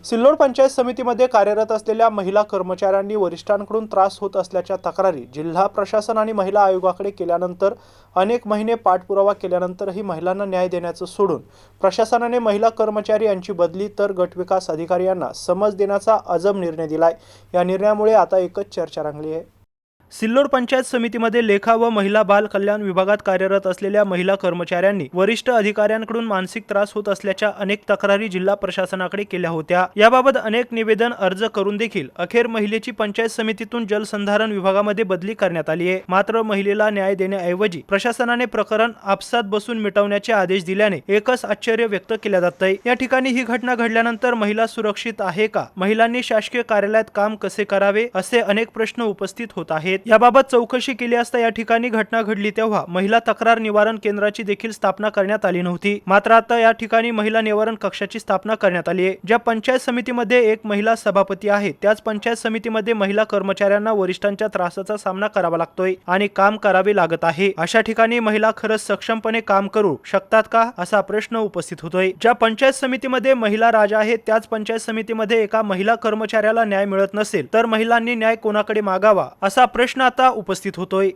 सिल्लोड पंचायत समितीमध्ये कार्यरत असलेल्या महिला कर्मचाऱ्यांनी वरिष्ठांकडून त्रास होत असल्याच्या तक्रारी जिल्हा प्रशासन आणि महिला आयोगाकडे केल्यानंतर अनेक महिने पाठपुरावा केल्यानंतरही महिलांना न्याय देण्याचं सोडून प्रशासनाने महिला कर्मचारी यांची बदली तर गटविकास अधिकारी यांना समज देण्याचा अजब निर्णय दिलाय। या निर्णयामुळे आता एकच चर्चा रंगली आहे। सिल्लोड पंचायत समितीमध्ये लेखा व महिला बाल कल्याण विभागात कार्यरत असलेल्या महिला कर्मचाऱ्यांनी वरिष्ठ अधिकाऱ्यांकडून मानसिक त्रास होत असल्याच्या अनेक तक्रारी जिल्हा प्रशासनाकडे केल्या होत्या। याबाबत अनेक निवेदन अर्ज करून देखील अखेर महिलेची पंचायत समितीतून जलसंधारण विभागामध्ये बदली करण्यात आली आहे। मात्र महिलेला न्याय देण्याऐवजी प्रशासनाने प्रकरण आपसात बसून मिटवण्याचे आदेश दिल्याने एकच आश्चर्य व्यक्त केले जात आहे। या ठिकाणी ही घटना घडल्यानंतर महिला सुरक्षित आहे का, महिलांनी शासकीय कार्यालयात काम कसे करावे असे अनेक प्रश्न उपस्थित होत आहेत। याबाबत चौकशी केली असता या ठिकाणी घटना घडली तेव्हा महिला तक्रार निवारण केंद्राची देखील स्थापना करण्यात आली नव्हती। मात्र आता या ठिकाणी महिला निवारण कक्षाची स्थापना करण्यात आली आहे। ज्या पंचायत समितीमध्ये एक महिला सभापती आहे त्याच पंचायत समितीमध्ये महिला कर्मचाऱ्यांना वरिष्ठांच्या त्रासाचा सामना करावा लागतोय आणि काम करावे लागत आहे। अशा ठिकाणी महिला खरंच सक्षमपणे काम करू शकतात का असा प्रश्न उपस्थित होतोय। ज्या पंचायत समितीमध्ये महिला राजा आहे त्याच पंचायत समितीमध्ये एका महिला कर्मचाऱ्याला न्याय मिळत नसेल तर महिलांनी न्याय कोणाकडे मागावा असा प्रश्न आता उपस्थित होतोय।